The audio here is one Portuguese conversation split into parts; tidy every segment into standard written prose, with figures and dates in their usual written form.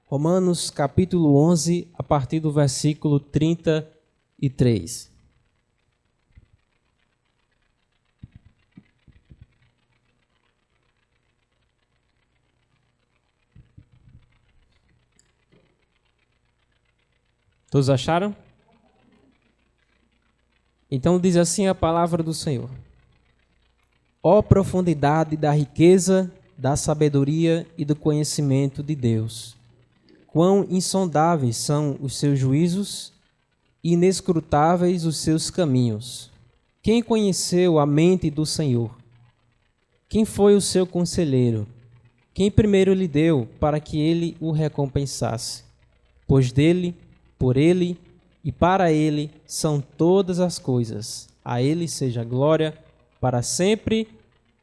Romanos capítulo 11, a partir do versículo 33. Todos acharam? Então diz assim a palavra do Senhor. Ó profundidade da riqueza, da sabedoria e do conhecimento de Deus! Quão insondáveis são os seus juízos e inescrutáveis os seus caminhos. Quem conheceu a mente do Senhor? Quem foi o seu conselheiro? Quem primeiro lhe deu para que ele o recompensasse? Pois dele, por ele e para ele são todas as coisas. A ele seja glória para sempre.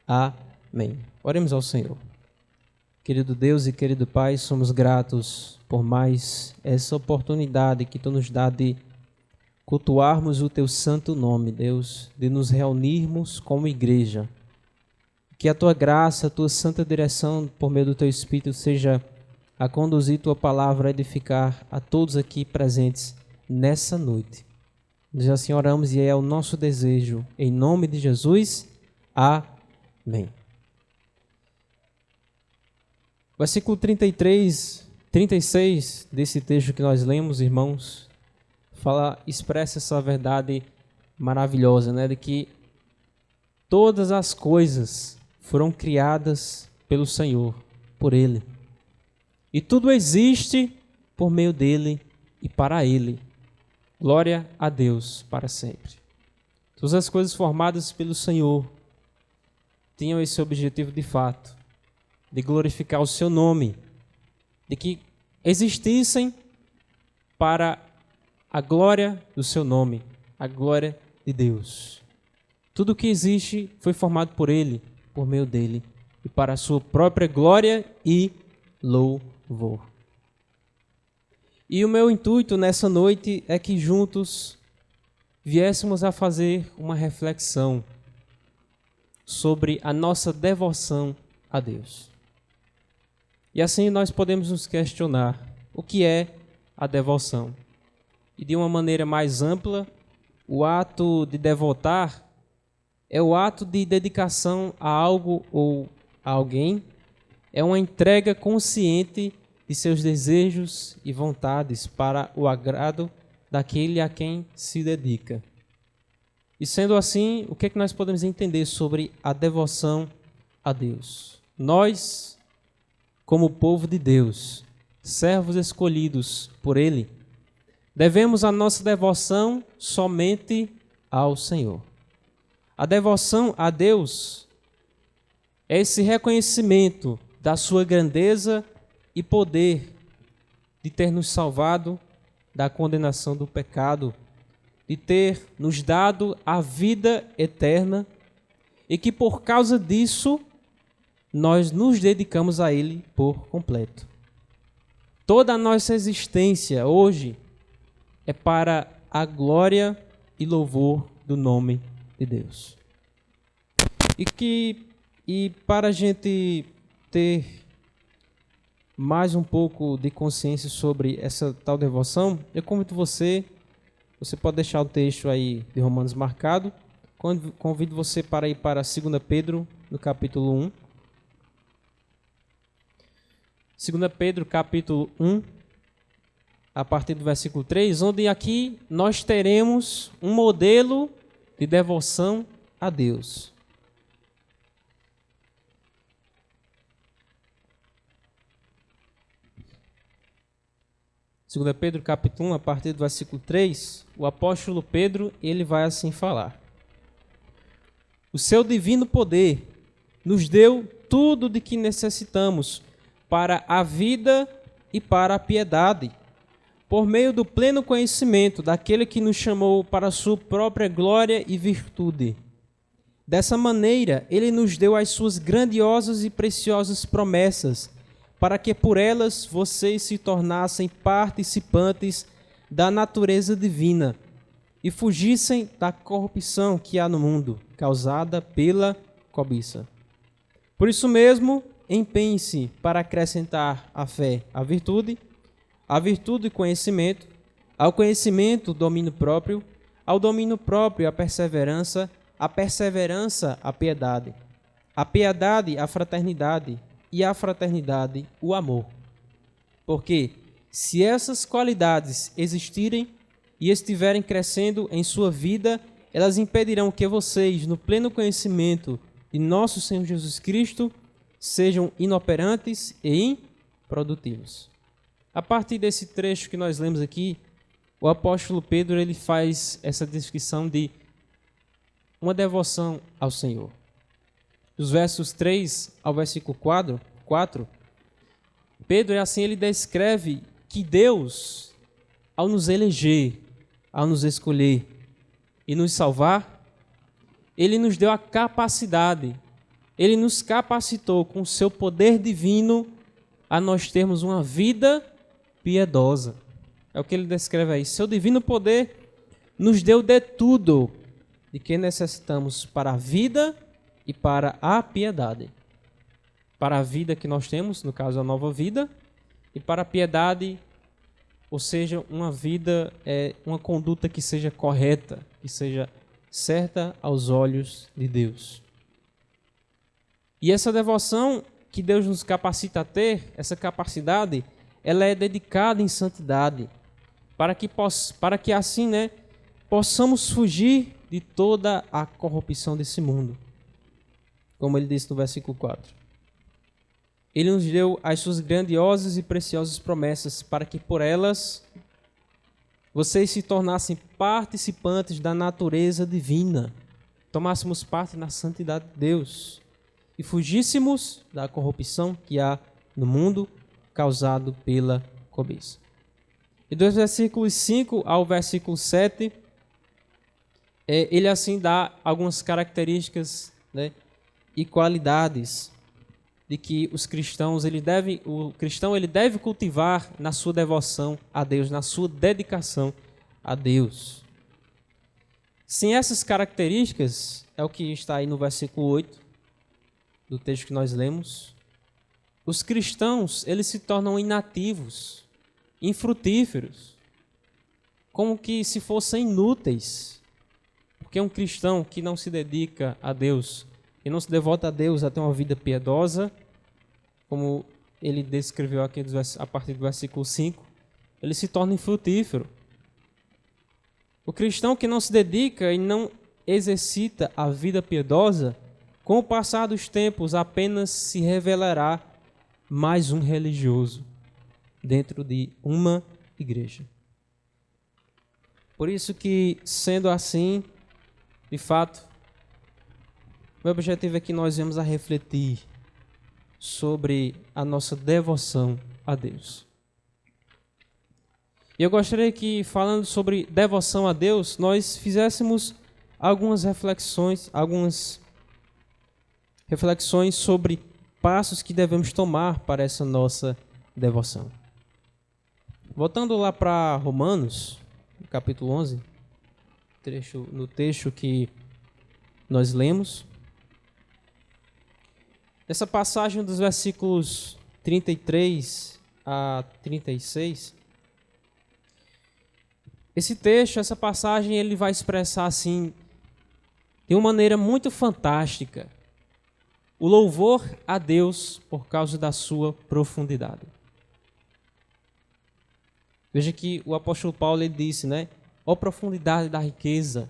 Amém. Oremos ao Senhor. Querido Deus e querido Pai, somos gratos por mais essa oportunidade que Tu nos dá de cultuarmos o Teu santo nome, Deus, de nos reunirmos como igreja. Que a Tua graça, a Tua santa direção por meio do Teu Espírito seja a conduzir Tua palavra a edificar a todos aqui presentes nessa noite. Nós assim oramos e é o nosso desejo. Em nome de Jesus, amém. Versículo 36 desse texto que nós lemos, irmãos, expressa essa verdade maravilhosa, né? De que todas as coisas foram criadas pelo Senhor, por Ele. E tudo existe por meio dEle e para Ele. Glória a Deus para sempre. Todas as coisas formadas pelo Senhor tinham esse objetivo de fato, de glorificar o seu nome, de que existissem para a glória do seu nome, a glória de Deus. Tudo que existe foi formado por Ele, por meio dEle, e para a sua própria glória e louvor. E o meu intuito nessa noite é que juntos viéssemos a fazer uma reflexão sobre a nossa devoção a Deus. E assim nós podemos nos questionar o que é a devoção. E de uma maneira mais ampla, o ato de devotar é o ato de dedicação a algo ou a alguém, é uma entrega consciente de seus desejos e vontades para o agrado daquele a quem se dedica. E sendo assim, o que é que nós podemos entender sobre a devoção a Deus? Nós, como povo de Deus, servos escolhidos por Ele, devemos a nossa devoção somente ao Senhor. A devoção a Deus é esse reconhecimento da sua grandeza e poder de ter nos salvado da condenação do pecado, de ter nos dado a vida eterna e que por causa disso nós nos dedicamos a Ele por completo. Toda a nossa existência hoje é para a glória e louvor do nome de Deus. E para a gente ter mais um pouco de consciência sobre essa tal devoção, eu convido você pode deixar o texto aí de Romanos marcado, convido você para ir para 2 Pedro, no capítulo 1. 2 Pedro, capítulo 1, a partir do versículo 3, onde aqui nós teremos um modelo de devoção a Deus. Segunda Pedro, capítulo 1, a partir do versículo 3, o apóstolo Pedro, ele vai assim falar. O seu divino poder nos deu tudo de que necessitamos para a vida e para a piedade, por meio do pleno conhecimento daquele que nos chamou para a sua própria glória e virtude. Dessa maneira, ele nos deu as suas grandiosas e preciosas promessas, para que por elas vocês se tornassem participantes da natureza divina e fugissem da corrupção que há no mundo, causada pela cobiça. Por isso mesmo, empenhe-se para acrescentar à fé a virtude, a virtude, o conhecimento, ao conhecimento, o domínio próprio, ao domínio próprio, a perseverança, a piedade, a fraternidade e a fraternidade, o amor. Porque se essas qualidades existirem e estiverem crescendo em sua vida, elas impedirão que vocês, no pleno conhecimento de nosso Senhor Jesus Cristo, sejam inoperantes e improdutivos. A partir desse trecho que nós lemos aqui, o apóstolo Pedro ele faz essa descrição de uma devoção ao Senhor. Dos versos 3 ao versículo 4, Pedro, assim, ele descreve que Deus, ao nos eleger, ao nos escolher e nos salvar, ele nos deu a capacidade, ele nos capacitou com o seu poder divino a nós termos uma vida piedosa. É o que ele descreve aí. Seu divino poder nos deu de tudo de que necessitamos para a vida e para a piedade. Para a vida que nós temos, no caso a nova vida, e para a piedade, ou seja, uma vida, uma conduta que seja correta, que seja certa aos olhos de Deus. E essa devoção que Deus nos capacita a ter, essa capacidade, ela é dedicada em santidade, para que assim, possamos fugir de toda a corrupção desse mundo. Como ele disse no versículo 4. Ele nos deu as suas grandiosas e preciosas promessas, para que por elas vocês se tornassem participantes da natureza divina, tomássemos parte na santidade de Deus e fugíssemos da corrupção que há no mundo causado pela cobiça. E dos versículos 5 ao versículo 7, ele assim dá algumas características, e qualidades de que o cristão ele deve cultivar na sua devoção a Deus, na sua dedicação a Deus. Sem essas características, é o que está aí no versículo 8 do texto que nós lemos, os cristãos eles se tornam inativos, infrutíferos, como que se fossem inúteis, porque um cristão que não se dedica a Deus, que não se devota a Deus a ter uma vida piedosa, como ele descreveu aqui a partir do versículo 5, ele se torna infrutífero. O cristão que não se dedica e não exercita a vida piedosa, com o passar dos tempos apenas se revelará mais um religioso dentro de uma igreja. Por isso que, sendo assim, de fato, meu objetivo é que nós venhamos a refletir sobre a nossa devoção a Deus. E eu gostaria que, falando sobre devoção a Deus, nós fizéssemos algumas reflexões sobre passos que devemos tomar para essa nossa devoção. Voltando lá para Romanos, capítulo 11, no texto que nós lemos, nessa passagem dos versículos 33 a 36, esse texto, essa passagem, ele vai expressar assim, de uma maneira muito fantástica, o louvor a Deus por causa da sua profundidade. Veja que o apóstolo Paulo ele disse, ó profundidade da riqueza,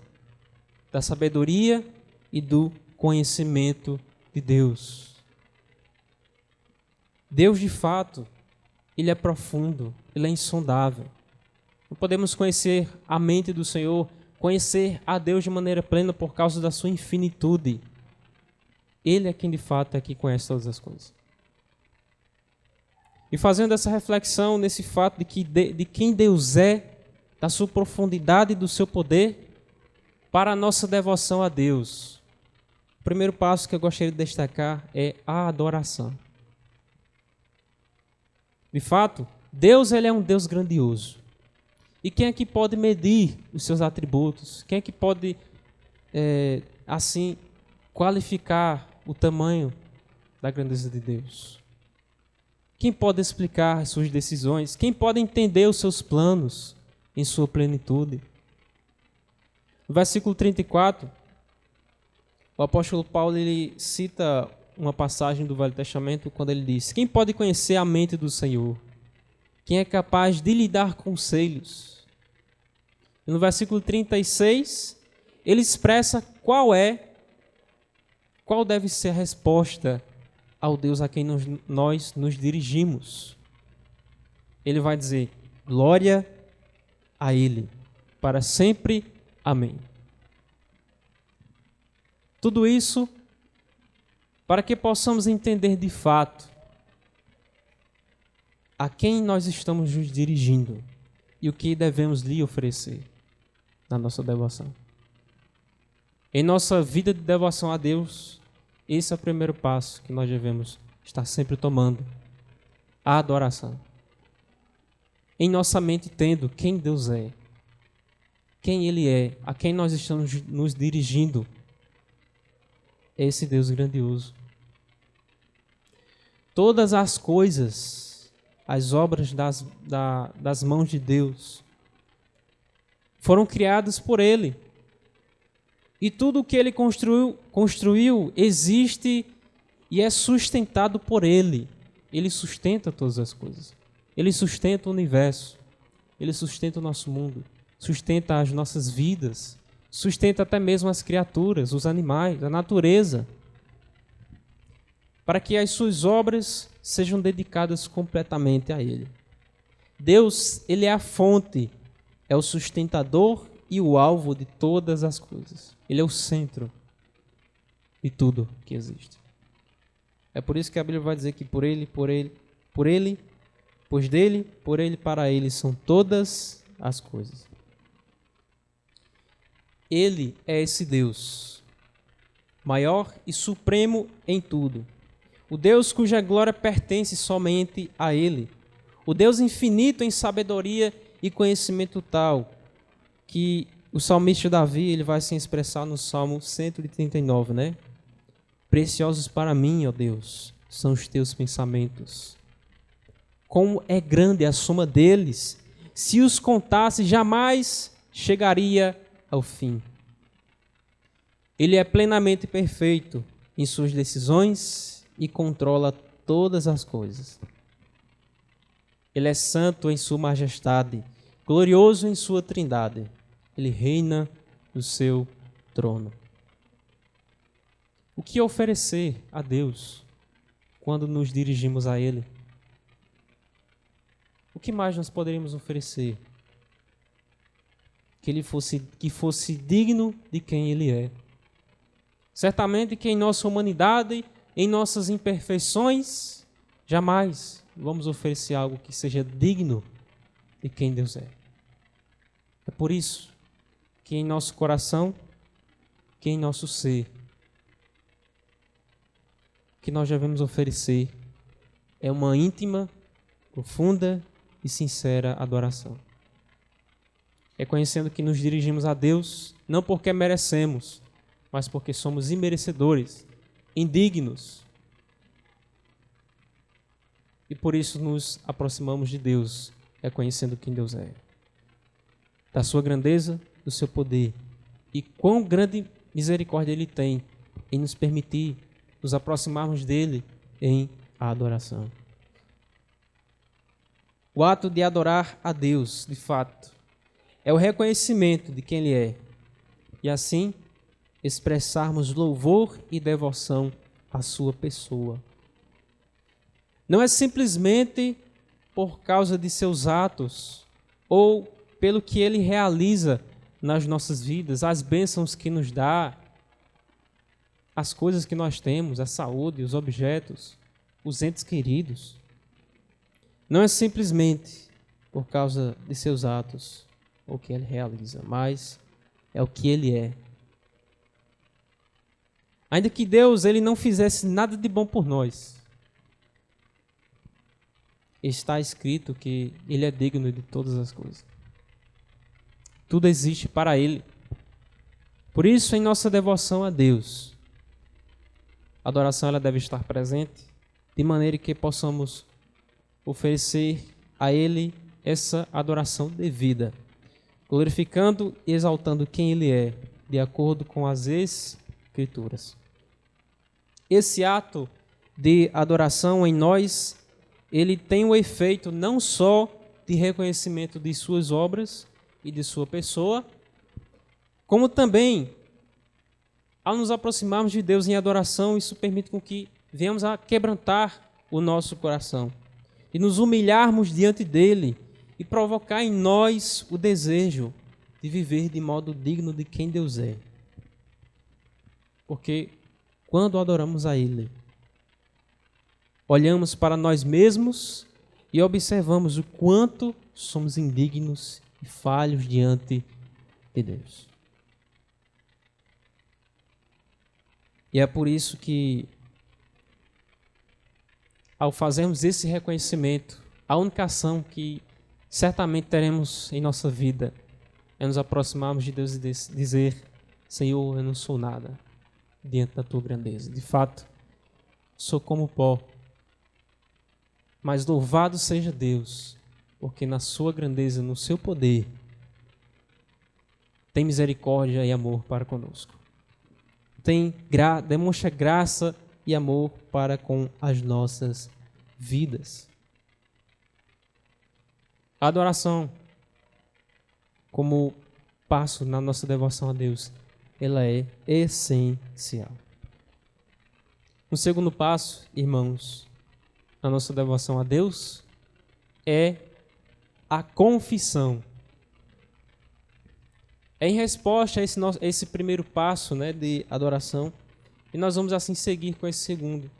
da sabedoria e do conhecimento de Deus. Deus, de fato, ele é profundo, ele é insondável. Não podemos conhecer a mente do Senhor, conhecer a Deus de maneira plena por causa da sua infinitude. Ele é quem, de fato, é que conhece todas as coisas. E fazendo essa reflexão nesse fato de quem Deus é, da sua profundidade e do seu poder, para a nossa devoção a Deus, o primeiro passo que eu gostaria de destacar é a adoração. De fato, Deus ele é um Deus grandioso. E quem é que pode medir os seus atributos? Quem é que pode, assim, qualificar o tamanho da grandeza de Deus? Quem pode explicar as suas decisões? Quem pode entender os seus planos em sua plenitude? No versículo 34, o apóstolo Paulo ele cita uma passagem do Velho Testamento quando ele diz: quem pode conhecer a mente do Senhor? Quem é capaz de lhe dar conselhos? E no versículo 36, ele expressa qual deve ser a resposta ao Deus a quem nós nos dirigimos. Ele vai dizer: glória a Ele, para sempre. Amém. Tudo isso para que possamos entender de fato a quem nós estamos nos dirigindo e o que devemos lhe oferecer na nossa devoção. Em nossa vida de devoção a Deus, esse é o primeiro passo que nós devemos estar sempre tomando: a adoração. Em nossa mente tendo quem Deus é, quem Ele é, a quem nós estamos nos dirigindo, esse Deus grandioso. Todas as coisas, as obras das mãos de Deus, foram criadas por Ele. E tudo o que Ele construiu existe e é sustentado por Ele. Ele sustenta todas as coisas. Ele sustenta o universo. Ele sustenta o nosso mundo. Sustenta as nossas vidas. Sustenta até mesmo as criaturas, os animais, a natureza, para que as suas obras sejam dedicadas completamente a Ele. Deus, Ele é a fonte, é o sustentador e o alvo de todas as coisas. Ele é o centro de tudo que existe. É por isso que a Bíblia vai dizer que por Ele, pois dele, por Ele, para Ele são todas as coisas. Ele é esse Deus, maior e supremo em tudo. O Deus cuja glória pertence somente a Ele. O Deus infinito em sabedoria e conhecimento tal, que o salmista Davi ele vai se expressar no Salmo 139, né? Preciosos para mim, ó Deus, são os teus pensamentos. Como é grande a soma deles, se os contasse, jamais chegaria ao fim. Ele é plenamente perfeito em suas decisões e controla todas as coisas. Ele é santo em sua majestade, glorioso em sua trindade. Ele reina no seu trono. O que oferecer a Deus quando nos dirigimos a Ele? O que mais nós poderíamos oferecer? Que fosse digno de quem Ele é. Certamente que em nossa humanidade, em nossas imperfeições, jamais vamos oferecer algo que seja digno de quem Deus é. É por isso que em nosso coração, que em nosso ser, o que nós devemos oferecer é uma íntima, profunda e sincera adoração. Reconhecendo que nos dirigimos a Deus não porque merecemos, mas porque somos imerecedores, indignos. E por isso nos aproximamos de Deus, reconhecendo quem Deus é. Da sua grandeza, do seu poder. E quão grande misericórdia Ele tem em nos permitir nos aproximarmos dEle em adoração. O ato de adorar a Deus, de fato, é o reconhecimento de quem Ele é. E assim, expressarmos louvor e devoção à sua pessoa. Não é simplesmente por causa de seus atos ou pelo que Ele realiza nas nossas vidas, as bênçãos que nos dá, as coisas que nós temos, a saúde, os objetos, os entes queridos. Não é simplesmente por causa de seus atos ou o que Ele realiza, mas é o que Ele é. Ainda que Deus ele não fizesse nada de bom por nós, está escrito que Ele é digno de todas as coisas. Tudo existe para Ele. Por isso, em nossa devoção a Deus, a adoração ela deve estar presente, de maneira que possamos oferecer a Ele essa adoração devida, glorificando e exaltando quem Ele é, de acordo com as Escrituras. Esse ato de adoração em nós, ele tem o efeito não só de reconhecimento de suas obras e de sua pessoa, como também, ao nos aproximarmos de Deus em adoração, isso permite com que venhamos a quebrantar o nosso coração e nos humilharmos diante dele e provocar em nós o desejo de viver de modo digno de quem Deus é. Porque quando adoramos a Ele, olhamos para nós mesmos e observamos o quanto somos indignos e falhos diante de Deus. E é por isso que, ao fazermos esse reconhecimento, a única ação que certamente teremos em nossa vida é nos aproximarmos de Deus e dizer: Senhor, eu não sou nada diante da tua grandeza. De fato, sou como pó. Mas louvado seja Deus, porque na sua grandeza, no seu poder, tem misericórdia e amor para conosco. Demonstra graça e amor para com as nossas vidas. A adoração, como passo na nossa devoção a Deus, ela é essencial. O segundo passo, irmãos, na nossa devoção a Deus, é a confissão. É em resposta a esse primeiro passo, né, de adoração, e nós vamos assim seguir com esse segundo.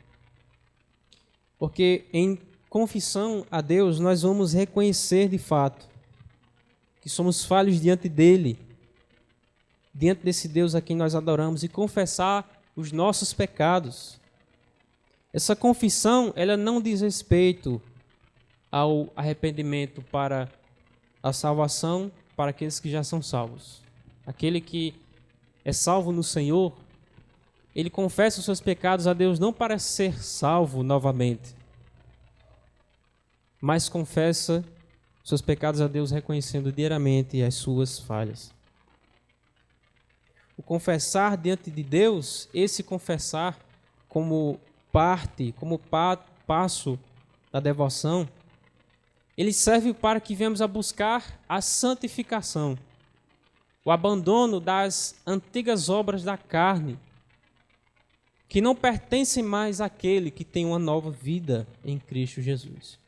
Porque em confissão a Deus, nós vamos reconhecer de fato que somos falhos diante dele, diante desse Deus a quem nós adoramos, e confessar os nossos pecados. Essa confissão, ela não diz respeito ao arrependimento para a salvação, para aqueles que já são salvos. Aquele que é salvo no Senhor, ele confessa os seus pecados a Deus não para ser salvo novamente, mas confessa os seus pecados a Deus reconhecendo diariamente as suas falhas. O confessar diante de Deus, esse confessar como passo da devoção, ele serve para que venhamos a buscar a santificação, o abandono das antigas obras da carne, que não pertencem mais àquele que tem uma nova vida em Cristo Jesus.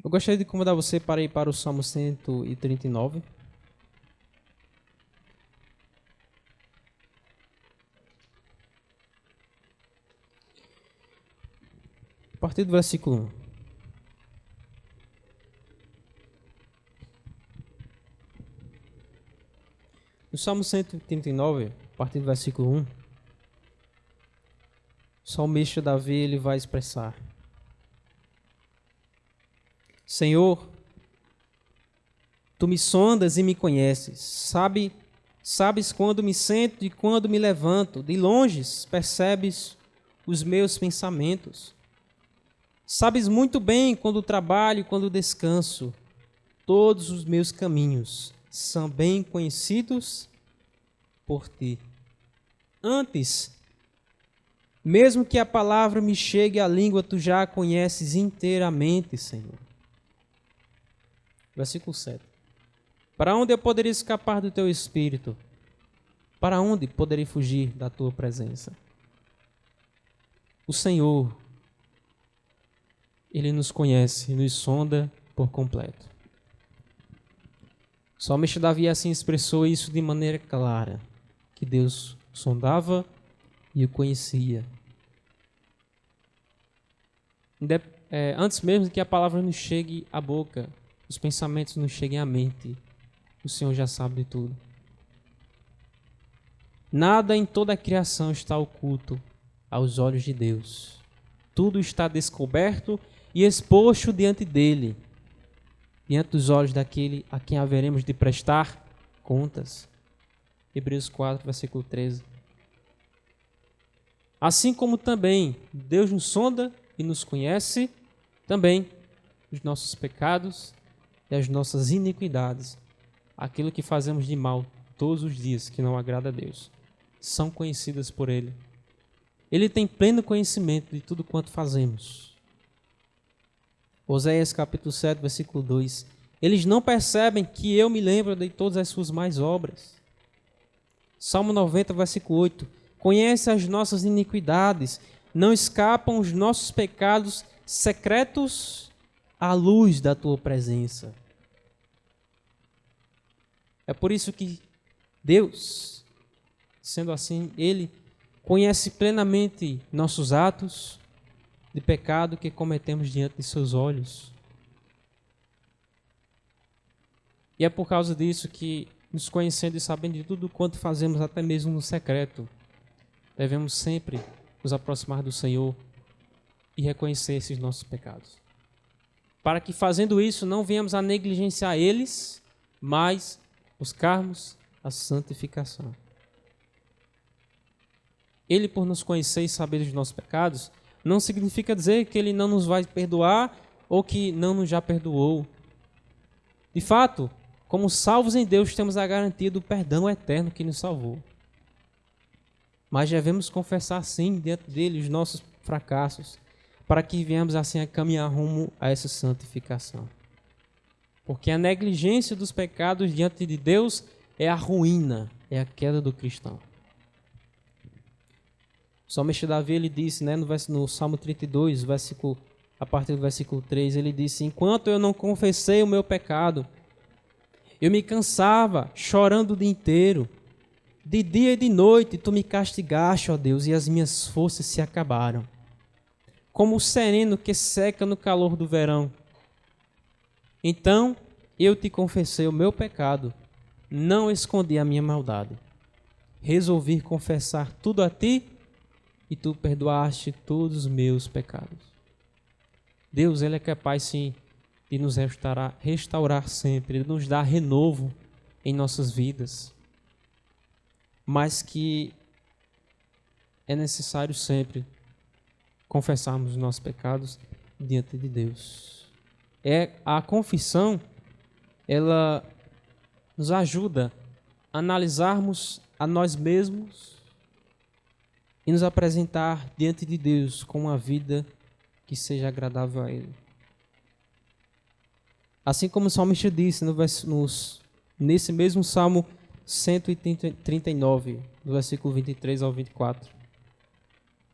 Eu gostaria de convidar você para ir para o Salmo 139. A partir do versículo 1. No Salmo 139, a partir do versículo 1, o salmista Davi ele vai expressar: Senhor, tu me sondas e me conheces, sabes quando me sento e quando me levanto, de longe percebes os meus pensamentos. Sabes muito bem quando trabalho e quando descanso, todos os meus caminhos são bem conhecidos por ti. Antes, mesmo que a palavra me chegue à língua, tu já a conheces inteiramente, Senhor. Versículo 7. Para onde eu poderia escapar do teu espírito? Para onde poderei fugir da tua presença? O Senhor, Ele nos conhece, nos sonda por completo. O salmista Davi assim expressou isso de maneira clara, que Deus sondava e o conhecia. Antes mesmo que a palavra nos chegue à boca, os pensamentos nos cheguem à mente, o Senhor já sabe de tudo. Nada em toda a criação está oculto aos olhos de Deus. Tudo está descoberto e exposto diante dele, diante dos olhos daquele a quem haveremos de prestar contas. Hebreus 4, versículo 13. Assim como também Deus nos sonda e nos conhece também os nossos pecados e as nossas iniquidades, aquilo que fazemos de mal todos os dias que não agrada a Deus, são conhecidas por Ele. Ele tem pleno conhecimento de tudo quanto fazemos. Oséias capítulo 7, versículo 2. Eles não percebem que eu me lembro de todas as suas más obras. Salmo 90, versículo 8. Conhece as nossas iniquidades, não escapam os nossos pecados secretos à luz da tua presença. É por isso que Deus, sendo assim, Ele conhece plenamente nossos atos de pecado que cometemos diante de seus olhos. E é por causa disso que, nos conhecendo e sabendo de tudo quanto fazemos, até mesmo no secreto, devemos sempre nos aproximar do Senhor e reconhecer esses nossos pecados. Para que, fazendo isso, não venhamos a negligenciar eles, mas buscarmos a santificação. Ele, por nos conhecer e saber dos nossos pecados, não significa dizer que Ele não nos vai perdoar ou que não nos já perdoou. De fato, como salvos em Deus, temos a garantia do perdão eterno que nos salvou. Mas devemos confessar sim diante dele os nossos fracassos, para que venhamos assim a caminhar rumo a essa santificação. Porque a negligência dos pecados diante de Deus é a ruína, é a queda do cristão. O salmista Davi, ele disse, no Salmo 32, a partir do versículo 3, ele disse: enquanto eu não confessei o meu pecado, eu me cansava, chorando o dia inteiro. De dia e de noite tu me castigaste, ó Deus, e as minhas forças se acabaram. Como o sereno que seca no calor do verão. Então eu te confessei o meu pecado, não escondi a minha maldade. Resolvi confessar tudo a ti, e tu perdoaste todos os meus pecados. Deus, Ele é capaz sim de nos restaurar sempre, de nos dar renovo em nossas vidas. Mas que é necessário sempre confessarmos os nossos pecados diante de Deus. A confissão, ela nos ajuda a analisarmos a nós mesmos e nos apresentar diante de Deus com uma vida que seja agradável a Ele. Assim como o salmista disse nesse mesmo Salmo 139, do versículo 23 ao 24.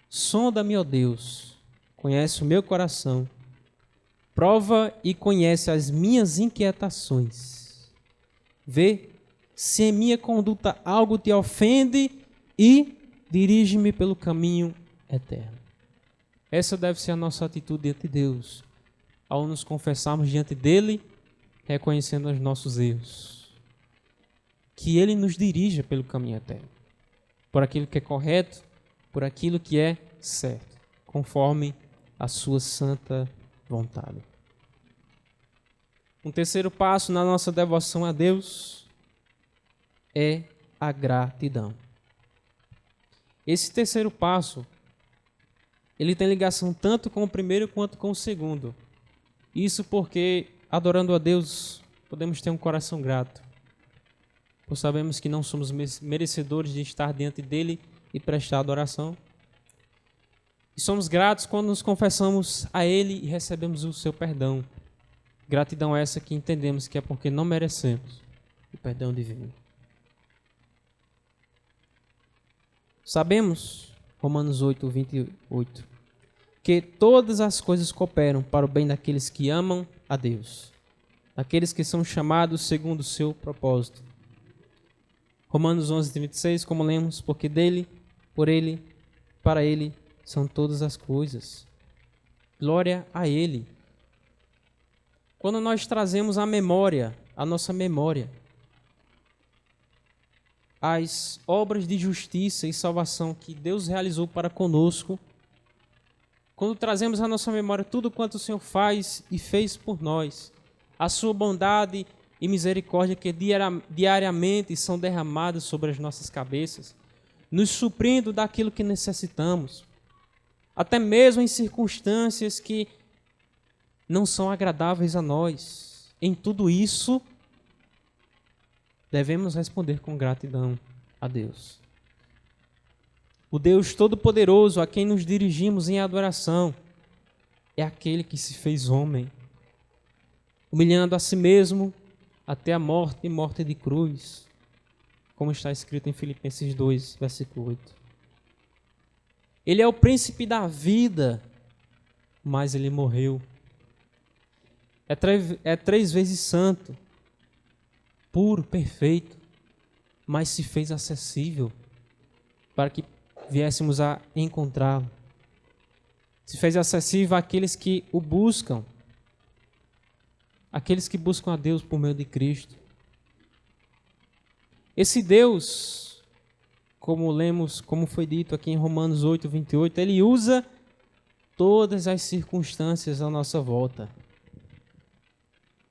Sonda-me, ó Deus, conhece o meu coração, prova e conhece as minhas inquietações. Vê se em minha conduta algo te ofende e dirige-me pelo caminho eterno. Essa deve ser a nossa atitude diante de Deus, ao nos confessarmos diante dEle, reconhecendo os nossos erros. Que Ele nos dirija pelo caminho eterno, por aquilo que é correto, por aquilo que é certo, conforme a sua santa vontade. Um terceiro passo na nossa devoção a Deus é a gratidão. Esse terceiro passo, ele tem ligação tanto com o primeiro quanto com o segundo. Isso porque, adorando a Deus, podemos ter um coração grato. Pois sabemos que não somos merecedores de estar diante dele e prestar adoração. E somos gratos quando nos confessamos a Ele e recebemos o seu perdão. Gratidão essa que entendemos que é porque não merecemos o perdão divino. Sabemos, Romanos 8, 28, que todas as coisas cooperam para o bem daqueles que amam a Deus, daqueles que são chamados segundo o seu propósito. Romanos 11, 36, como lemos, porque dele, por ele, para ele são todas as coisas. Glória a Ele. Quando nós trazemos a nossa memória, as obras de justiça e salvação que Deus realizou para conosco, quando trazemos à nossa memória tudo quanto o Senhor faz e fez por nós, a sua bondade e misericórdia que diariamente são derramadas sobre as nossas cabeças, nos suprindo daquilo que necessitamos, até mesmo em circunstâncias que não são agradáveis a nós. Em tudo isso, devemos responder com gratidão a Deus. O Deus Todo-Poderoso a quem nos dirigimos em adoração é aquele que se fez homem, humilhando a si mesmo até a morte e morte de cruz, como está escrito em Filipenses 2, versículo 8. Ele é o príncipe da vida, mas ele morreu. É 3 vezes santo, puro, perfeito, mas se fez acessível para que viéssemos a encontrá-lo. Se fez acessível àqueles que o buscam, aqueles que buscam a Deus por meio de Cristo. Esse Deus, como lemos, como foi dito aqui em Romanos 8, 28, ele usa todas as circunstâncias à nossa volta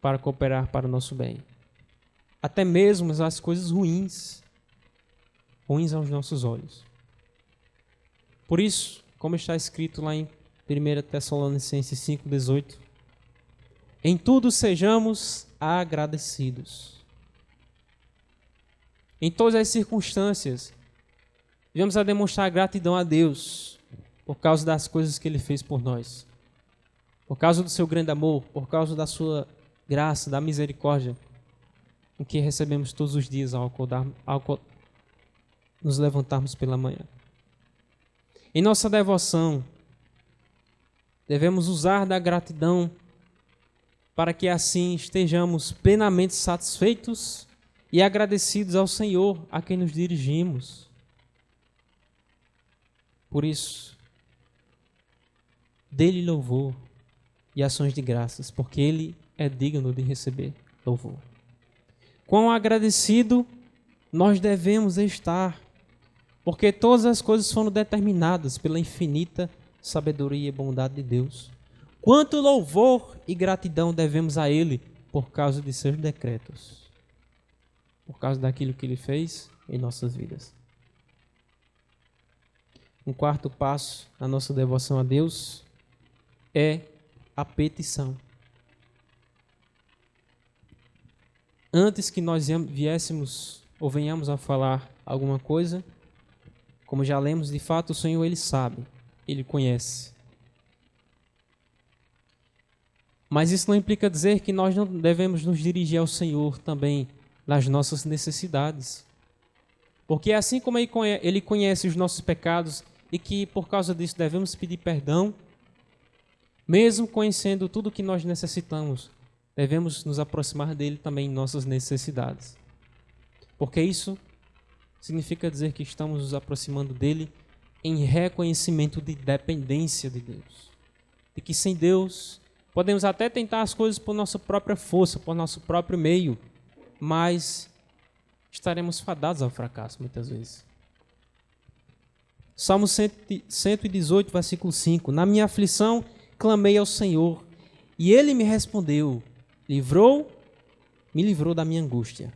para cooperar para o nosso bem. Até mesmo as coisas ruins aos nossos olhos. Por isso, como está escrito lá em 1 Tessalonicenses 5,18, em tudo sejamos agradecidos. Em todas as circunstâncias, devemos a demonstrar gratidão a Deus por causa das coisas que Ele fez por nós, por causa do seu grande amor, por causa da sua graça, da misericórdia, o que recebemos todos os dias ao nos levantarmos pela manhã. Em nossa devoção, devemos usar da gratidão para que assim estejamos plenamente satisfeitos e agradecidos ao Senhor a quem nos dirigimos. Por isso, dê-lhe louvor e ações de graças, porque Ele é digno de receber louvor. Quão agradecido nós devemos estar, porque todas as coisas foram determinadas pela infinita sabedoria e bondade de Deus. Quanto louvor e gratidão devemos a Ele por causa de seus decretos, por causa daquilo que Ele fez em nossas vidas. Um quarto passo na nossa devoção a Deus é a petição. Antes que nós viéssemos ou venhamos a falar alguma coisa, como já lemos, de fato o Senhor Ele sabe, Ele conhece. Mas isso não implica dizer que nós não devemos nos dirigir ao Senhor também nas nossas necessidades. Porque assim como Ele conhece os nossos pecados e que por causa disso devemos pedir perdão, mesmo conhecendo tudo o que nós necessitamos, devemos nos aproximar dele também em nossas necessidades. Porque isso significa dizer que estamos nos aproximando dele em reconhecimento de dependência de Deus. De que sem Deus podemos até tentar as coisas por nossa própria força, por nosso próprio meio, mas estaremos fadados ao fracasso muitas vezes. Salmo 118, versículo 5. Na minha aflição clamei ao Senhor, e Ele me respondeu, me livrou da minha angústia.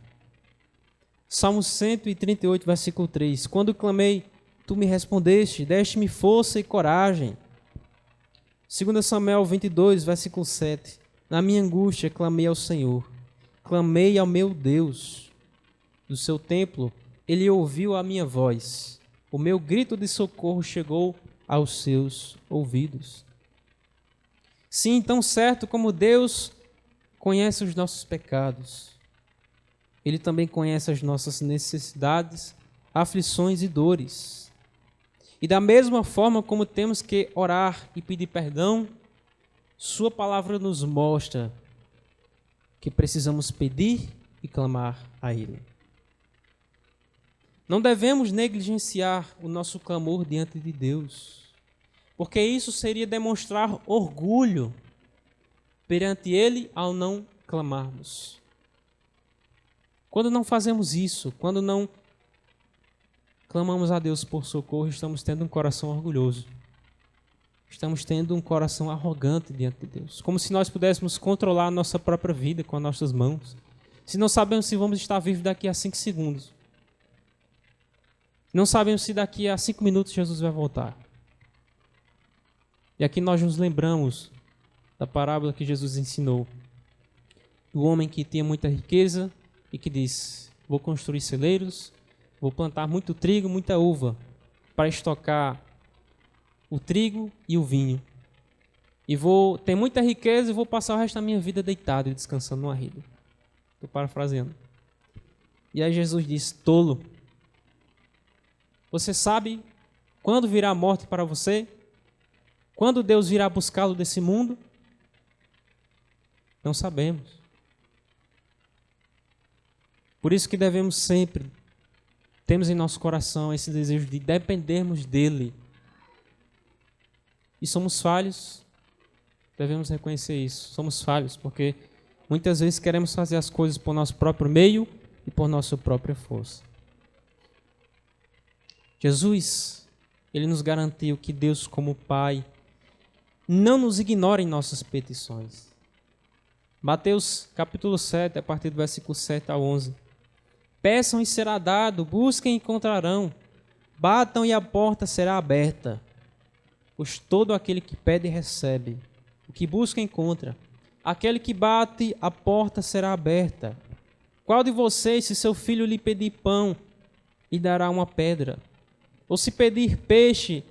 Salmo 138, versículo 3. Quando clamei, Tu me respondeste, deste-me força e coragem. 2 Samuel 22, versículo 7. Na minha angústia clamei ao Senhor, clamei ao meu Deus. Do seu templo, Ele ouviu a minha voz. O meu grito de socorro chegou aos seus ouvidos. Sim, tão certo como Deus conhece os nossos pecados, Ele também conhece as nossas necessidades, aflições e dores. E da mesma forma como temos que orar e pedir perdão, Sua palavra nos mostra que precisamos pedir e clamar a Ele. Não devemos negligenciar o nosso clamor diante de Deus, porque isso seria demonstrar orgulho perante Ele ao não clamarmos. Quando não fazemos isso, quando não clamamos a Deus por socorro, estamos tendo um coração orgulhoso. Estamos tendo um coração arrogante diante de Deus. Como se nós pudéssemos controlar a nossa própria vida com as nossas mãos. Se não sabemos se vamos estar vivos daqui a 5 segundos. Não sabemos se daqui a 5 minutos Jesus vai voltar. E aqui nós nos lembramos da parábola que Jesus ensinou, do homem que tinha muita riqueza e que diz: vou construir celeiros, vou plantar muito trigo, muita uva, para estocar o trigo e o vinho. E vou ter muita riqueza e vou passar o resto da minha vida deitado e descansando numa rede. Estou parafraseando. E aí Jesus diz: tolo, você sabe quando virá a morte para você? Quando Deus virá buscá-lo desse mundo? Não sabemos. Por isso que devemos sempre, temos em nosso coração esse desejo de dependermos dele. E somos falhos, devemos reconhecer isso. Somos falhos porque muitas vezes queremos fazer as coisas por nosso próprio meio e por nossa própria força. Jesus, ele nos garantiu que Deus, como Pai, não nos ignora em nossas petições. Mateus capítulo 7, a partir do versículo 7 ao 11. Peçam e será dado, busquem e encontrarão, batam e a porta será aberta. Pois todo aquele que pede recebe, o que busca encontra, aquele que bate a porta será aberta. Qual de vocês, se seu filho lhe pedir pão, lhe dará uma pedra? Ou se pedir peixe,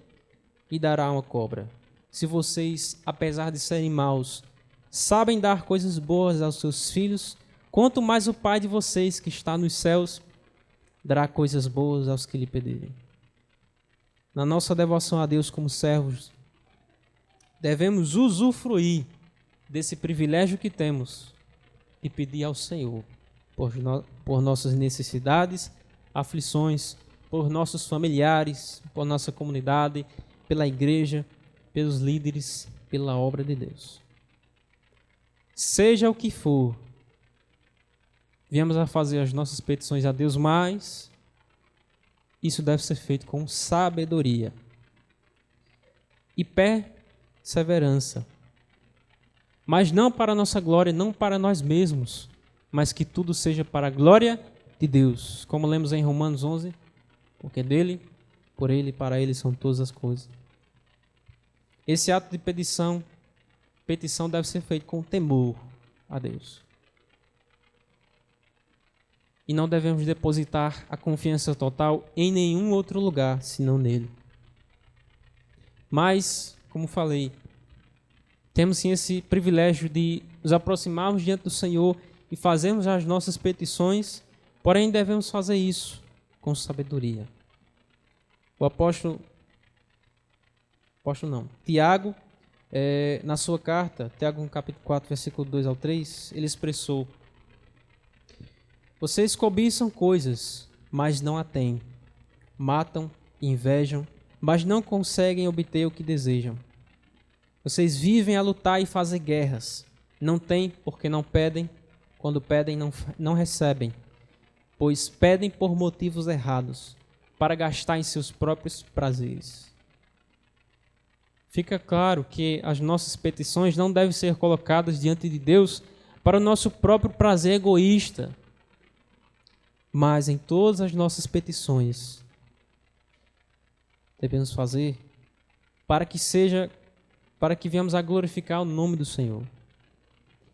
lhe dará uma cobra? Se vocês, apesar de serem maus, sabem dar coisas boas aos seus filhos, quanto mais o Pai de vocês, que está nos céus, dará coisas boas aos que lhe pedirem. Na nossa devoção a Deus como servos, devemos usufruir desse privilégio que temos de pedir ao Senhor por nossas necessidades, aflições, por nossos familiares, por nossa comunidade, pela igreja, pelos líderes, pela obra de Deus. Seja o que for, viemos a fazer as nossas petições a Deus, mas isso deve ser feito com sabedoria e perseverança. Mas não para a nossa glória, não para nós mesmos, mas que tudo seja para a glória de Deus. Como lemos em Romanos 11, porque dele, por ele e para ele são todas as coisas. Esse ato de petição deve ser feito com temor a Deus. E não devemos depositar a confiança total em nenhum outro lugar, senão nele. Mas, como falei, temos sim esse privilégio de nos aproximarmos diante do Senhor e fazermos as nossas petições, porém devemos fazer isso com sabedoria. O Tiago, na sua carta, Tiago no capítulo 4, versículo 2 ao 3, ele expressou: vocês cobiçam coisas, mas não a têm. Matam, invejam, mas não conseguem obter o que desejam. Vocês vivem a lutar e fazer guerras. Não têm porque não pedem. Quando pedem, não recebem. Pois pedem por motivos errados, para gastar em seus próprios prazeres. Fica claro que as nossas petições não devem ser colocadas diante de Deus para o nosso próprio prazer egoísta, mas em todas as nossas petições devemos fazer para que venhamos a glorificar o nome do Senhor,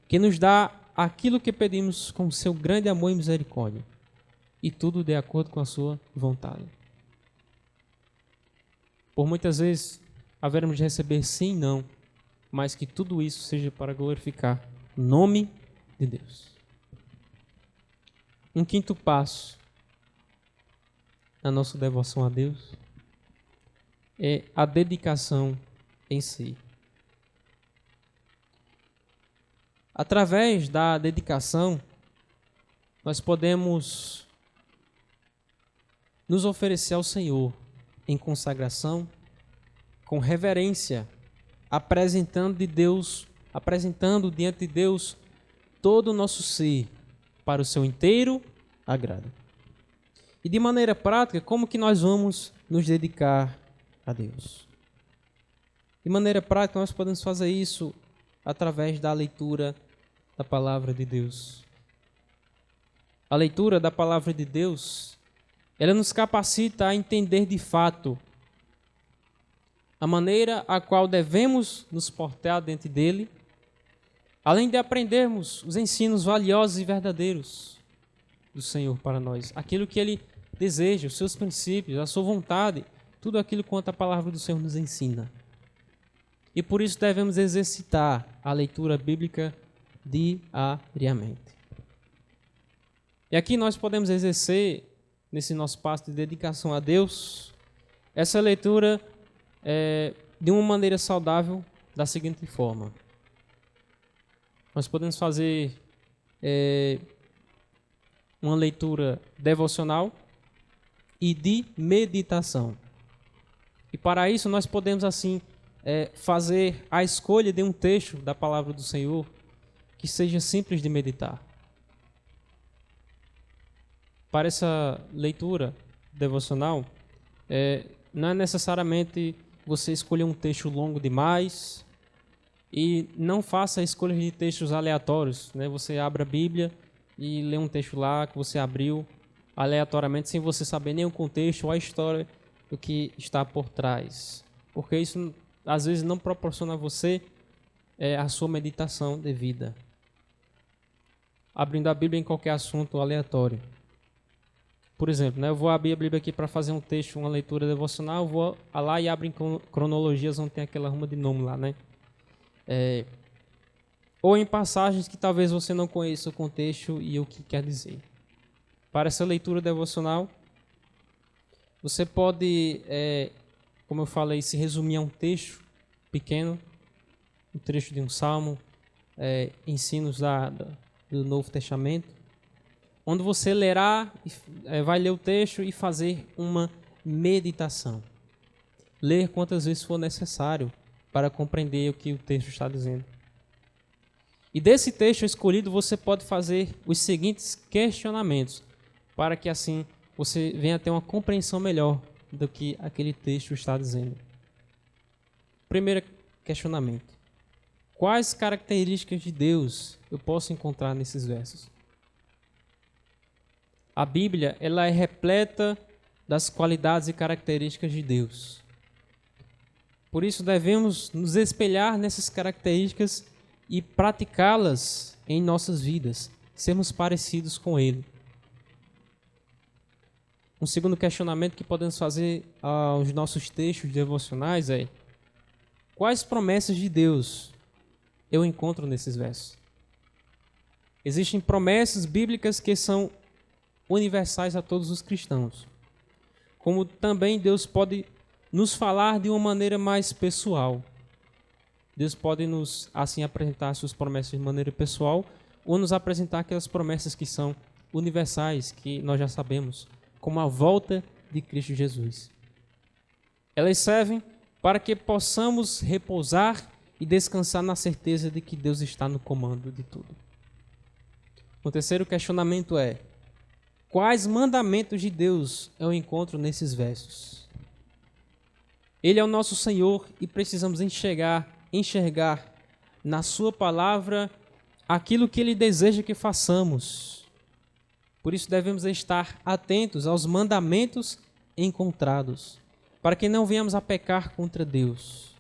que nos dá aquilo que pedimos com seu grande amor e misericórdia, e tudo de acordo com a sua vontade. Por muitas vezes haveremos de receber sim e não, mas que tudo isso seja para glorificar o nome de Deus. Um quinto passo na nossa devoção a Deus é a dedicação em si. Através da dedicação, nós podemos nos oferecer ao Senhor em consagração, com reverência, apresentando diante de Deus todo o nosso ser para o seu inteiro agrado. E de maneira prática, como que nós vamos nos dedicar a Deus? De maneira prática, nós podemos fazer isso através da leitura da palavra de Deus. A leitura da palavra de Deus, ela nos capacita a entender de fato a maneira a qual devemos nos portar diante dele, além de aprendermos os ensinos valiosos e verdadeiros do Senhor para nós, aquilo que ele deseja, os seus princípios, a sua vontade, tudo aquilo quanto a palavra do Senhor nos ensina. E por isso devemos exercitar a leitura bíblica diariamente. E aqui nós podemos exercer, nesse nosso passo de dedicação a Deus, essa leitura de uma maneira saudável, da seguinte forma. Nós podemos fazer uma leitura devocional e de meditação. E para isso nós podemos assim fazer a escolha de um texto da palavra do Senhor que seja simples de meditar. Para essa leitura devocional, não é necessariamente você escolher um texto longo demais e não faça escolhas de textos aleatórios, né? Você abre a Bíblia e lê um texto lá que você abriu aleatoriamente sem você saber nem o contexto ou a história do que está por trás. Porque isso às vezes não proporciona a você a sua meditação devida. Abrindo a Bíblia em qualquer assunto aleatório. Por exemplo, né, eu vou abrir a Bíblia aqui para fazer um texto, uma leitura devocional, eu vou lá e abro em cronologias onde tem aquela ruma de nome lá, né? Ou em passagens que talvez você não conheça o contexto e o que quer dizer. Para essa leitura devocional, você pode, como eu falei, se resumir a um texto pequeno, um trecho de um salmo, ensinos do Novo Testamento, onde você lerá, vai ler o texto e fazer uma meditação. Ler quantas vezes for necessário para compreender o que o texto está dizendo. E desse texto escolhido você pode fazer os seguintes questionamentos, para que assim você venha ter uma compreensão melhor do que aquele texto está dizendo. Primeiro questionamento: quais características de Deus eu posso encontrar nesses versos? A Bíblia ela é repleta das qualidades e características de Deus. Por isso devemos nos espelhar nessas características e praticá-las em nossas vidas, sermos parecidos com Ele. Um segundo questionamento que podemos fazer aos nossos textos devocionais é: quais promessas de Deus eu encontro nesses versos? Existem promessas bíblicas que são universais a todos os cristãos. Como também Deus pode nos falar de uma maneira mais pessoal. Deus pode nos, assim, apresentar suas promessas de maneira pessoal ou nos apresentar aquelas promessas que são universais, que nós já sabemos, como a volta de Cristo Jesus. Elas servem para que possamos repousar e descansar na certeza de que Deus está no comando de tudo. O terceiro questionamento é: quais mandamentos de Deus eu encontro nesses versos? Ele é o nosso Senhor e precisamos enxergar na sua palavra aquilo que Ele deseja que façamos. Por isso devemos estar atentos aos mandamentos encontrados, para que não venhamos a pecar contra Deus,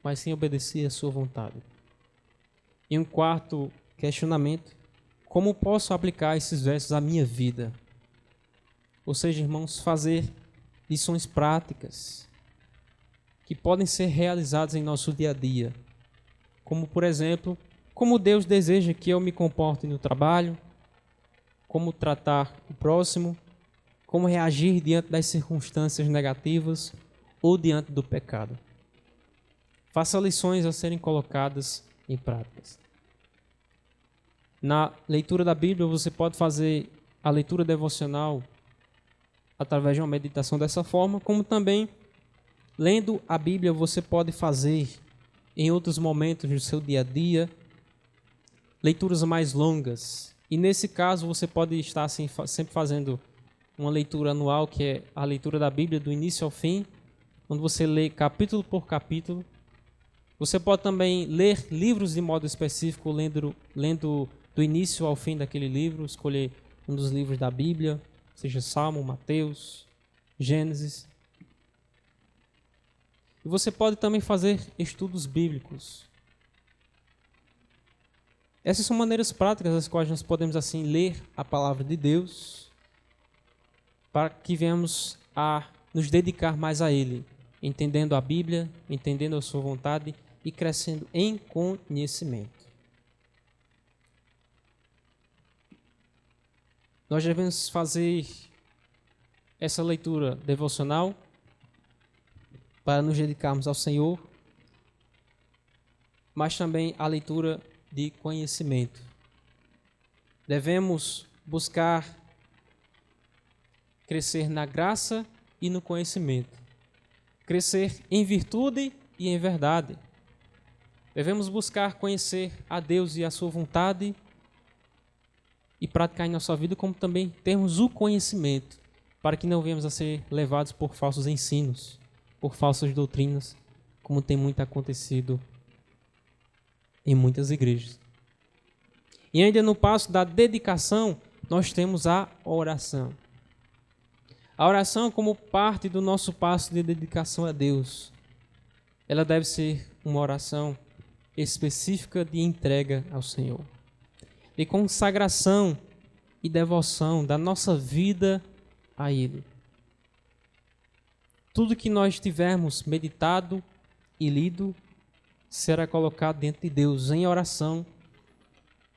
mas sim obedecer a sua vontade. E um quarto questionamento: como posso aplicar esses versos à minha vida? Ou seja, irmãos, fazer lições práticas que podem ser realizadas em nosso dia a dia. Como, por exemplo, como Deus deseja que eu me comporte no trabalho, como tratar o próximo, como reagir diante das circunstâncias negativas ou diante do pecado. Faça lições a serem colocadas em práticas. Na leitura da Bíblia, você pode fazer a leitura devocional através de uma meditação dessa forma, como também, lendo a Bíblia, você pode fazer em outros momentos do seu dia a dia leituras mais longas. E nesse caso, você pode estar assim, sempre fazendo uma leitura anual, que é a leitura da Bíblia do início ao fim, onde você lê capítulo por capítulo. Você pode também ler livros de modo específico, lendo do início ao fim daquele livro, escolher um dos livros da Bíblia, seja Salmo, Mateus, Gênesis. E você pode também fazer estudos bíblicos. Essas são maneiras práticas das quais nós podemos assim ler a palavra de Deus para que venhamos a nos dedicar mais a Ele, entendendo a Bíblia, entendendo a sua vontade e crescendo em conhecimento. Nós devemos fazer essa leitura devocional para nos dedicarmos ao Senhor, mas também a leitura de conhecimento. Devemos buscar crescer na graça e no conhecimento. Crescer em virtude e em verdade. Devemos buscar conhecer a Deus e a sua vontade e praticar em nossa vida, como também termos o conhecimento, para que não venhamos a ser levados por falsos ensinos, por falsas doutrinas, como tem muito acontecido em muitas igrejas. E ainda no passo da dedicação, nós temos a oração. A oração, como parte do nosso passo de dedicação a Deus, ela deve ser uma oração específica de entrega ao Senhor, de consagração e devoção da nossa vida a Ele. Tudo que nós tivermos meditado e lido será colocado diante de Deus em oração,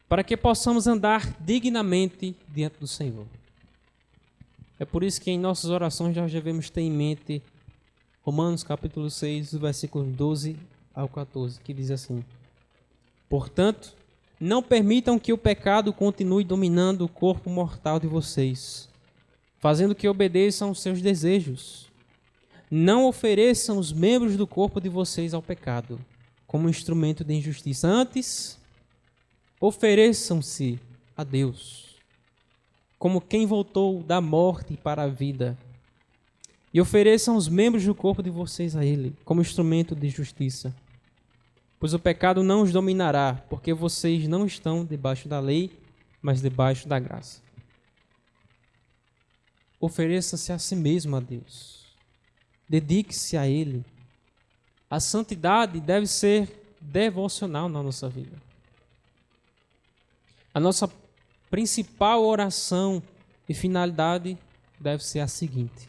para que possamos andar dignamente diante do Senhor. É por isso que em nossas orações nós devemos ter em mente Romanos capítulo 6, versículos 12 ao 14, que diz assim: portanto, não permitam que o pecado continue dominando o corpo mortal de vocês, fazendo que obedeçam aos seus desejos. Não ofereçam os membros do corpo de vocês ao pecado, como instrumento de injustiça. Antes, ofereçam-se a Deus, como quem voltou da morte para a vida, e ofereçam os membros do corpo de vocês a Ele, como instrumento de justiça. Pois o pecado não os dominará, porque vocês não estão debaixo da lei, mas debaixo da graça. Ofereça-se a si mesmo a Deus. Dedique-se a Ele. A santidade deve ser devocional na nossa vida. A nossa principal oração e finalidade deve ser a seguinte: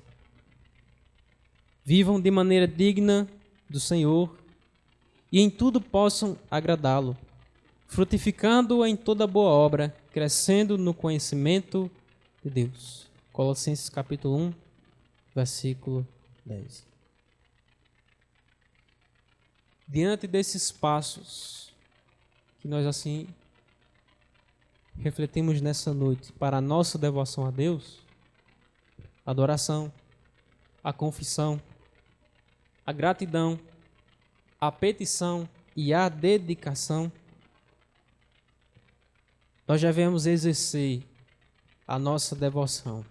vivam de maneira digna do Senhor e em tudo possam agradá-lo, frutificando em toda boa obra, crescendo no conhecimento de Deus. Colossenses capítulo 1, versículo 10. Diante desses passos que nós assim refletimos nessa noite para a nossa devoção a Deus, a adoração, a confissão, a gratidão, a petição e a dedicação, nós devemos exercer a nossa devoção,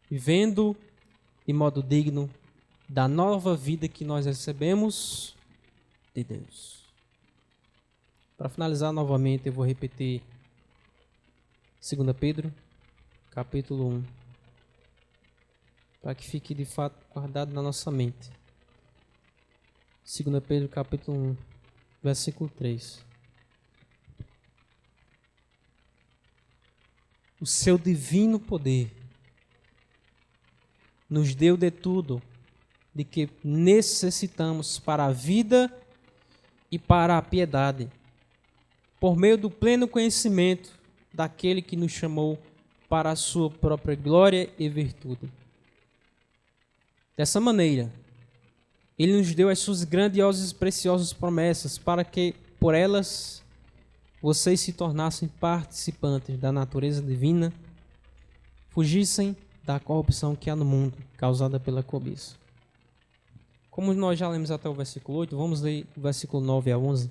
vivendo de modo digno da nova vida que nós recebemos de Deus. Para finalizar novamente, eu vou repetir 2 Pedro, capítulo 1, para que fique de fato guardado na nossa mente. 2 Pedro, capítulo 1, versículo 3. O seu divino poder nos deu de tudo de que necessitamos para a vida e para a piedade, por meio do pleno conhecimento daquele que nos chamou para a sua própria glória e virtude. Dessa maneira, Ele nos deu as suas grandiosas e preciosas promessas para que, por elas, vocês se tornassem participantes da natureza divina, fugissem da corrupção que há no mundo, causada pela cobiça. Como nós já lemos até o versículo 8, vamos ler o versículo 9 a 11.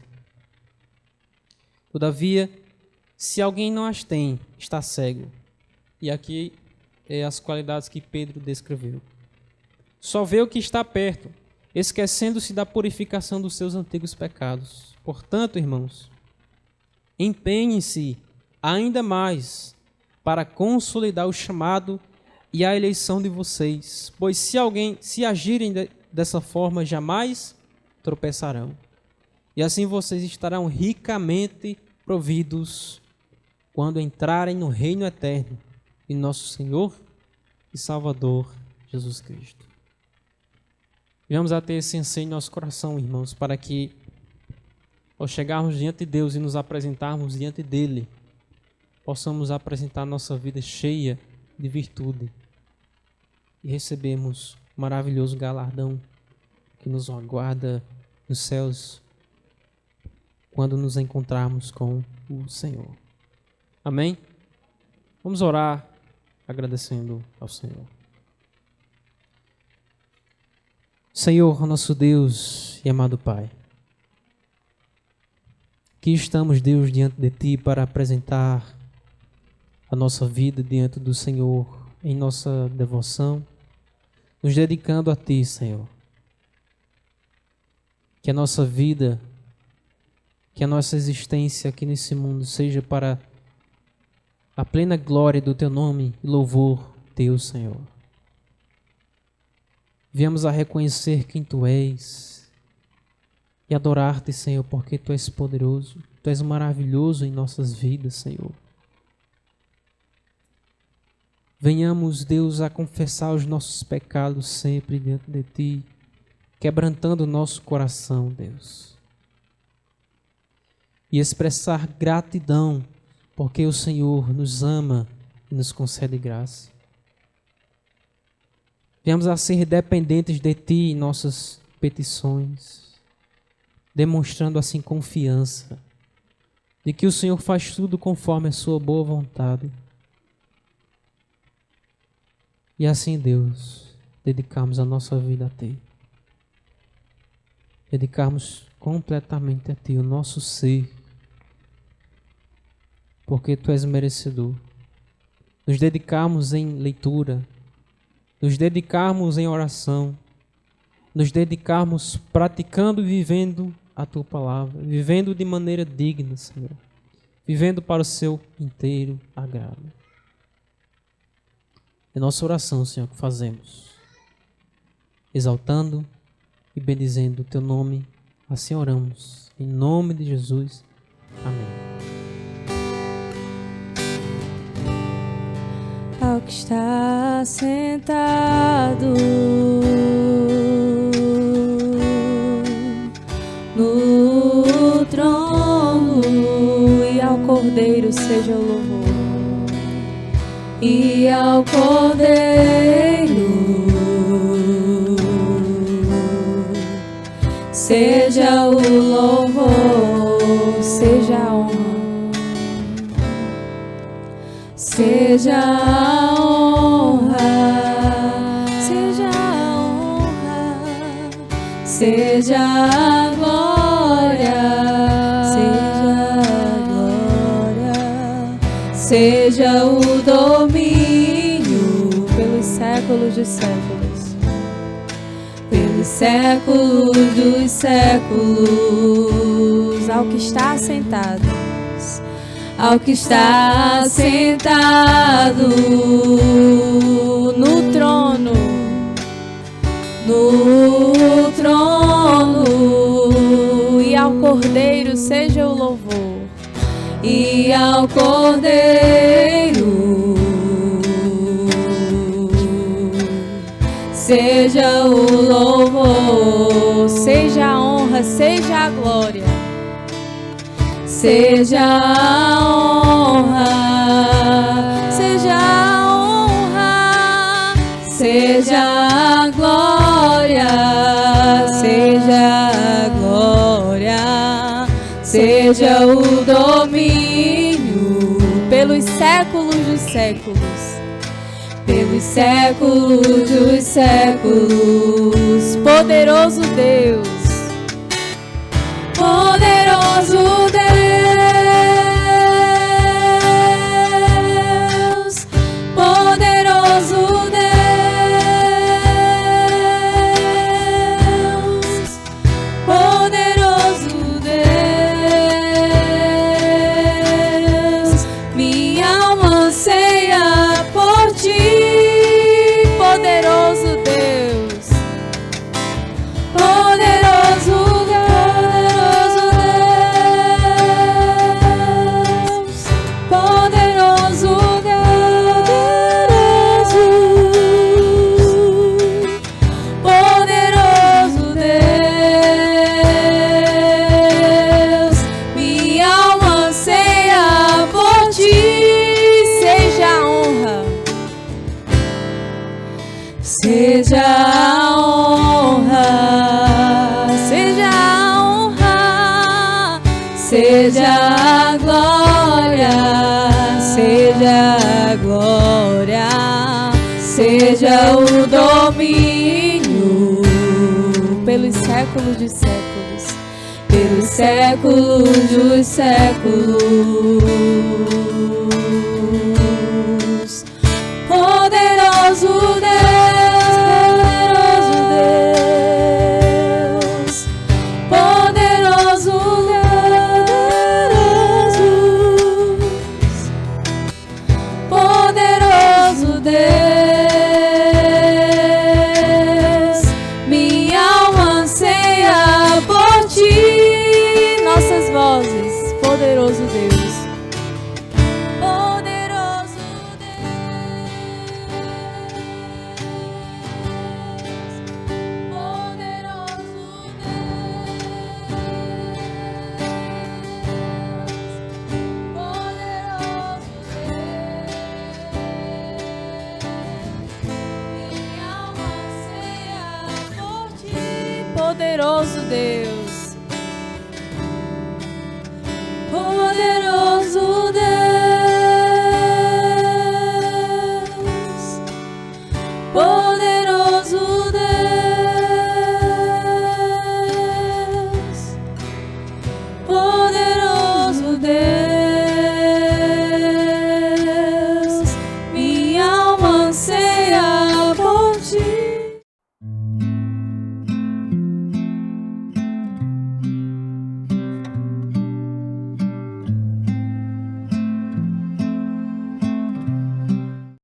Todavia, se alguém não as tem, está cego. E aqui é as qualidades que Pedro descreveu. Só vê o que está perto, esquecendo-se da purificação dos seus antigos pecados. Portanto, irmãos, empenhem-se ainda mais para consolidar o chamado e a eleição de vocês. Pois se agirem dessa forma jamais tropeçarão. E assim vocês estarão ricamente providos quando entrarem no reino eterno de nosso Senhor e Salvador Jesus Cristo. Venhamos a ter esse anseio em nosso coração, irmãos, para que ao chegarmos diante de Deus e nos apresentarmos diante dele, possamos apresentar nossa vida cheia de virtude e recebemos o maravilhoso galardão que nos aguarda nos céus quando nos encontrarmos com o Senhor. Amém? Vamos orar agradecendo ao Senhor. Senhor, nosso Deus e amado Pai, aqui estamos, Deus, diante de Ti para apresentar a nossa vida diante do Senhor em nossa devoção, nos dedicando a Ti, Senhor. Que a nossa vida, que a nossa existência aqui nesse mundo seja para a plena glória do Teu nome e louvor Teu, Senhor. Viemos a reconhecer quem Tu és e adorar-Te, Senhor, porque Tu és poderoso, Tu és maravilhoso em nossas vidas, Senhor. Venhamos, Deus, a confessar os nossos pecados sempre diante de Ti, quebrantando o nosso coração, Deus. E expressar gratidão, porque o Senhor nos ama e nos concede graça. Venhamos a ser dependentes de Ti em nossas petições, demonstrando assim confiança de que o Senhor faz tudo conforme a Sua boa vontade. E assim, Deus, dedicarmos a nossa vida a Ti. Dedicarmos completamente a Ti o nosso ser, porque Tu és merecedor. Nos dedicarmos em leitura, nos dedicarmos em oração, nos dedicarmos praticando e vivendo a Tua palavra, vivendo de maneira digna, Senhor, vivendo para o Seu inteiro agrado. É nossa oração, Senhor, que fazemos, exaltando e bendizendo o Teu nome, assim oramos, em nome de Jesus. Amém. Ao que está sentado no trono, e ao Cordeiro seja o louvor, e ao Cordeiro seja o louvor, seja a honra, seja a honra, seja a honra, seja a glória, seja a glória, seja o domínio pelos séculos dos séculos, pelos séculos dos séculos, ao que está sentado, ao que está sentado no trono, e ao Cordeiro seja o louvor, e ao Cordeiro seja o louvor, seja a honra, seja a glória, seja a honra, seja a honra, seja a glória, seja a glória, seja o domínio pelos séculos dos séculos, pelos séculos dos séculos. Poderoso Deus, poderoso Deus, poderoso Deus, poderoso Deus, minha alma anseia por Ti, poderoso Deus, seja a glória, seja a glória, seja o domínio pelos séculos de séculos, pelos séculos dos séculos. Poderoso Deus, poderoso Deus, poderoso Deus, minha alma anseia por ti. Nossas vozes, poderoso Deus. Poderoso Deus.